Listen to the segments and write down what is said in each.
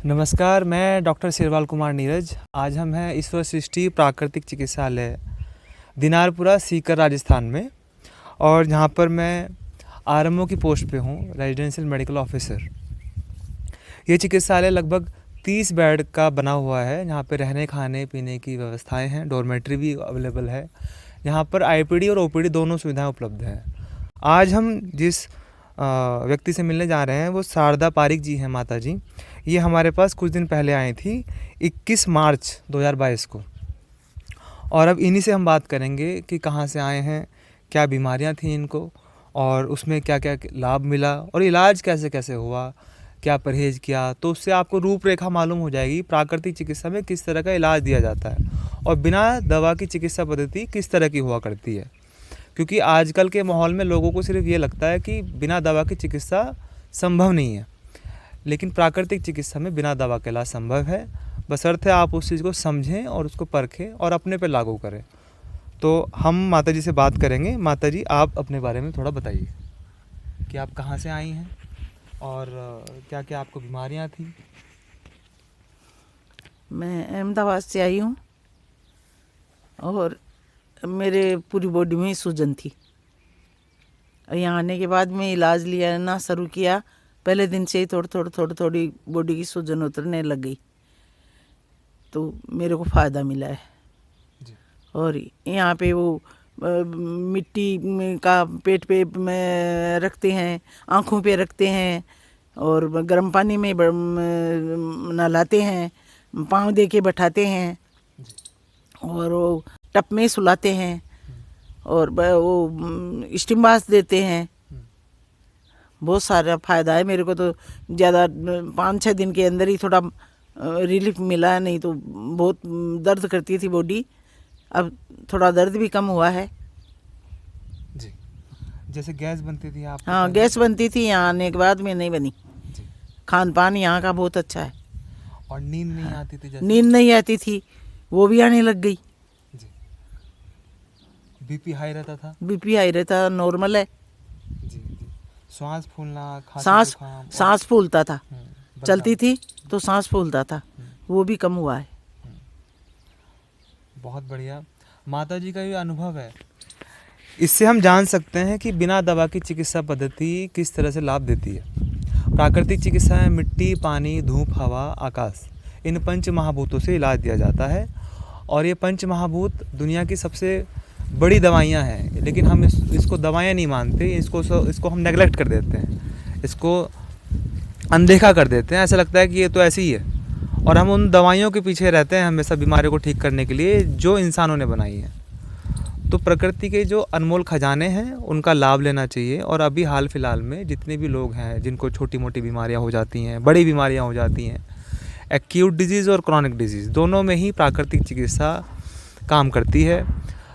नमस्कार, मैं डॉक्टर सिरवाल कुमार नीरज। आज हम हैं ईश्वर सृष्टि प्राकृतिक चिकित्सालय दिनारपुरा सीकर राजस्थान में, और जहाँ पर मैं आरएमओ की पोस्ट पे हूँ, रेजिडेंशियल मेडिकल ऑफिसर। ये चिकित्सालय लगभग 30 बेड का बना हुआ है। यहाँ पे रहने खाने पीने की व्यवस्थाएं हैं, डॉर्मेट्री भी अवेलेबल है। यहाँ पर आईपीडी और ओपीडी दोनों सुविधाएं उपलब्ध हैं। आज हम जिस व्यक्ति से मिलने जा रहे हैं वो शारदा पारिक जी हैं, माता जी। ये हमारे पास कुछ दिन पहले आई थी, 21 मार्च 2022 को। और अब इन्हीं से हम बात करेंगे कि कहाँ से आए हैं, क्या बीमारियां थी इनको, और उसमें क्या क्या लाभ मिला, और इलाज कैसे कैसे हुआ, क्या परहेज़ किया। तो उससे आपको रूपरेखा मालूम हो जाएगी प्राकृतिक चिकित्सा में किस तरह का इलाज दिया जाता है और बिना दवा की चिकित्सा पद्धति किस तरह की हुआ करती है। क्योंकि आजकल के माहौल में लोगों को सिर्फ ये लगता है कि बिना दवा की चिकित्सा संभव नहीं है, लेकिन प्राकृतिक चिकित्सा में बिना दवा के इलाज संभव है, बशर्ते आप उस चीज़ को समझें और उसको परखें और अपने पे लागू करें। तो हम माता जी से बात करेंगे। माता जी, आप अपने बारे में थोड़ा बताइए कि आप कहाँ से आई हैं और क्या क्या आपको बीमारियाँ थी। मैं अहमदाबाद से आई हूँ और मेरे पूरी बॉडी में सूजन थी। यहाँ आने के बाद में इलाज लिया ना शुरू किया, पहले दिन से ही थोड़ी बॉडी की सूजन उतरने लग गई, तो मेरे को फ़ायदा मिला है जी। और यहाँ पे वो मिट्टी का पेट पे में रखते हैं, आँखों पे रखते हैं और गर्म पानी में नहलाते हैं, पाँव दे के बैठाते हैं और वो टप में सुलाते हैं और वो स्टीम बाथ देते हैं। बहुत सारा फ़ायदा है मेरे को। तो ज़्यादा 5-6 दिन के अंदर ही थोड़ा रिलीफ मिला है, नहीं तो बहुत दर्द करती थी बॉडी। अब थोड़ा दर्द भी कम हुआ है जी। जैसे गैस बनती थी आप? हाँ, गैस बनती थी, यहाँ आने के बाद में नहीं बनी। खान पान यहाँ का बहुत अच्छा है। और नींद नहीं आती थी? जैसे नींद नहीं आती थी, वो भी आने लग गई। जी। बीपी हाई रहता था? बीपी हाई रहता, नॉर्मल है। जी जी। श्वास फूलना, खांसी, जुकाम सांस फूलता था, बताओ। चलती थी तो सांस फूलता था, वो भी कम हुआ है। बहुत बढ़िया। माता जी का ये अनुभव है, इससे हम जान सकते हैं कि बिना दवा की चिकित्सा पद्धति किस तरह से लाभ देती है। प्राकृतिक चिकित्सा में मिट्टी, पानी, धूप, हवा, आकाश, इन 5 महाभूतों से इलाज दिया जाता है। और ये 5 महाभूत दुनिया की सबसे बड़ी दवाइयाँ हैं, लेकिन हम इसको दवाइयाँ नहीं मानते, इसको हम नेगलेक्ट कर देते हैं, इसको अनदेखा कर देते हैं। ऐसा लगता है कि ये तो ऐसे ही है, और हम उन दवाइयों के पीछे रहते हैं हमेशा बीमारियों को ठीक करने के लिए जो इंसानों ने बनाई है। तो प्रकृति के जो अनमोल खजाने हैं उनका लाभ लेना चाहिए। और अभी हाल फिलहाल में जितने भी लोग हैं जिनको छोटी मोटी बीमारियां हो जाती हैं, बड़ी बीमारियां हो जाती हैं, एक्यूट डिजीज़ और क्रॉनिक डिजीज़ दोनों में ही प्राकृतिक चिकित्सा काम करती है।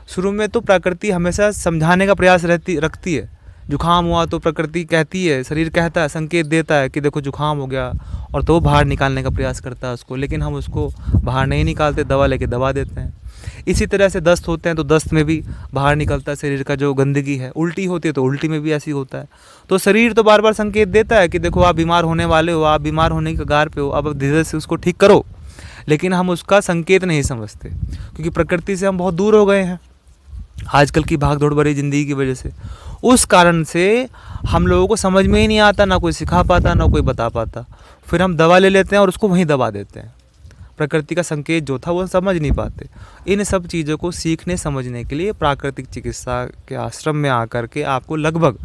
शुरू में तो प्रकृति हमेशा समझाने का प्रयास रखती है। जुकाम हुआ तो प्रकृति कहती है, शरीर कहता है, संकेत देता है कि देखो जुकाम हो गया, और तो वो बाहर निकालने का प्रयास करता है उसको, लेकिन हम उसको बाहर नहीं निकालते, दवा लेके दबा देते हैं। इसी तरह से दस्त होते हैं तो दस्त में भी बाहर निकलता है शरीर का जो गंदगी है। उल्टी होती है तो उल्टी में भी ऐसी होता है। तो शरीर तो बार बार संकेत देता है कि देखो आप बीमार होने वाले हो, आप बीमार होने के कगार पे हो, अब धीरे से उसको ठीक करो। लेकिन हम उसका संकेत नहीं समझते, क्योंकि प्रकृति से हम बहुत दूर हो गए हैं आजकल की भाग दौड़ भरी ज़िंदगी की वजह से। उस कारण से हम लोगों को समझ में ही नहीं आता, ना कोई सिखा पाता, ना कोई बता पाता। फिर हम दवा ले लेते हैं और उसको वहीं दबा देते हैं। प्रकृति का संकेत जो था वो समझ नहीं पाते। इन सब चीज़ों को सीखने समझने के लिए प्राकृतिक चिकित्सा के आश्रम में आकर के आपको लगभग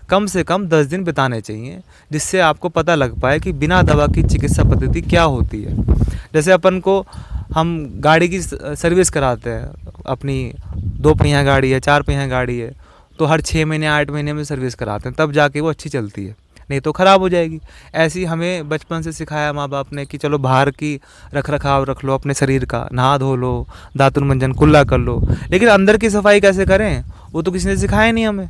कम से कम 10 दिन बिताने चाहिए, जिससे आपको पता लग पाए कि बिना दवा की चिकित्सा पद्धति क्या होती है। जैसे अपन को हम गाड़ी की सर्विस कराते हैं, अपनी 2 पहिया गाड़ी है, 4 पहिया गाड़ी है, तो हर 6 महीने 8 महीने में सर्विस कराते हैं, तब जाके वो अच्छी चलती है, नहीं तो ख़राब हो जाएगी। ऐसे ही हमें बचपन से सिखाया माँ बाप ने कि चलो बाहर की रख रखाव रख लो अपने शरीर का, नहा धो लो, दातुन मंजन कुल्ला कर लो, लेकिन अंदर की सफाई कैसे करें वो तो किसी ने सिखाया नहीं हमें।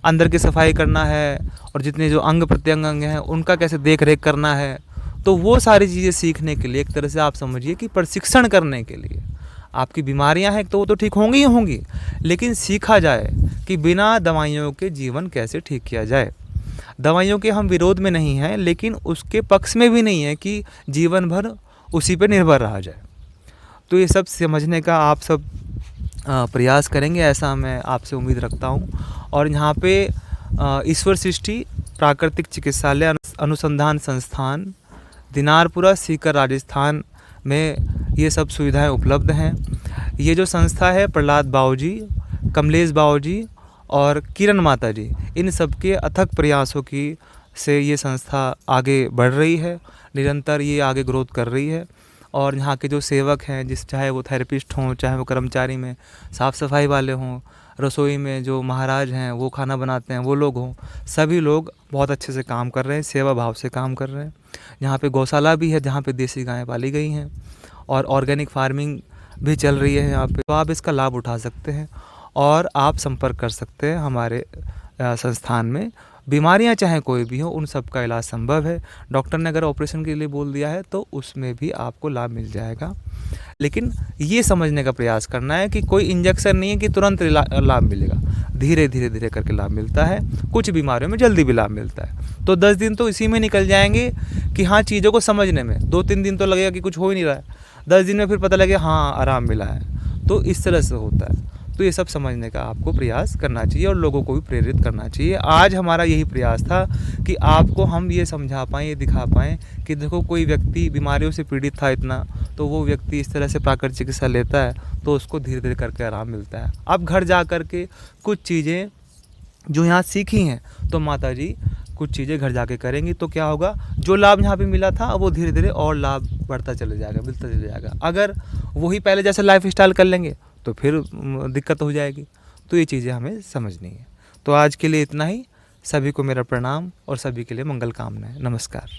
अंदर की सफाई करना है और जितने जो अंग प्रत्यंग हैं उनका कैसे देख रेख करना है, तो वो सारी चीज़ें सीखने के लिए एक तरह से आप समझिए कि प्रशिक्षण करने के लिए आपकी बीमारियां हैं तो वो तो ठीक होंगी ही होंगी, लेकिन सीखा जाए कि बिना दवाइयों के जीवन कैसे ठीक किया जाए। दवाइयों के हम विरोध में नहीं हैं, लेकिन उसके पक्ष में भी नहीं है कि जीवन भर उसी पे निर्भर रहा जाए। तो ये सब समझने का आप सब प्रयास करेंगे, ऐसा मैं आपसे उम्मीद रखता हूँ। और यहाँ पे ईश्वर सृष्टि प्राकृतिक चिकित्सालय अनुसंधान संस्थान दिनारपुरा सीकर राजस्थान में ये सब सुविधाएं उपलब्ध हैं। ये जो संस्था है प्रहलाद बाबूजी, कमलेश बाबूजी और किरण माता जी, इन सबके अथक प्रयासों की से ये संस्था आगे बढ़ रही है, निरंतर ये आगे ग्रोथ कर रही है। और यहाँ के जो सेवक हैं, चाहे वो थेरेपिस्ट हों, चाहे वो कर्मचारी में साफ़ सफाई वाले हों, रसोई में जो महाराज हैं वो खाना बनाते हैं वो लोग हों, सभी लोग बहुत अच्छे से काम कर रहे हैं, सेवा भाव से काम कर रहे हैं। यहाँ पे गौशाला भी है जहाँ पे देसी गायें पाली गई हैं और ऑर्गेनिक फार्मिंग भी चल रही है यहाँ पे। तो आप इसका लाभ उठा सकते हैं और आप संपर्क कर सकते हैं हमारे संस्थान में। बीमारियां चाहे कोई भी हो, उन सब का इलाज संभव है। डॉक्टर ने अगर ऑपरेशन के लिए बोल दिया है तो उसमें भी आपको लाभ मिल जाएगा। लेकिन ये समझने का प्रयास करना है कि कोई इंजेक्शन नहीं है कि तुरंत लाभ मिलेगा, धीरे धीरे करके लाभ मिलता है। कुछ बीमारियों में जल्दी भी लाभ मिलता है। तो 10 दिन तो इसी में निकल जाएंगे कि हाँ, चीज़ों को समझने में 2-3 दिन तो लगेगा कि कुछ हो ही नहीं रहा है, 10 दिन में फिर पता लगे हाँ आराम मिला है। तो इस तरह से होता है। तो ये सब समझने का आपको प्रयास करना चाहिए और लोगों को भी प्रेरित करना चाहिए। आज हमारा यही प्रयास था कि आपको हम ये समझा पाएँ, ये दिखा पाएँ कि देखो कोई व्यक्ति बीमारियों से पीड़ित था इतना, तो वो व्यक्ति इस तरह से प्राकृतिक चिकित्सा लेता है तो उसको धीरे धीरे करके आराम मिलता है। अब घर जा कर के कुछ चीज़ें जो यहाँ सीखी हैं तो माता जी कुछ चीज़ें घर जाके करेंगी, तो क्या होगा, जो लाभ यहाँ पे मिला था वो धीरे धीरे और लाभ बढ़ता चले जाएगा, मिलता चले जाएगा। अगर वही पहले जैसे लाइफ स्टाइल कर लेंगे तो फिर दिक्कत हो जाएगी। तो ये चीज़ें हमें समझनी है। तो आज के लिए इतना ही। सभी को मेरा प्रणाम और सभी के लिए मंगल कामनाएं। नमस्कार।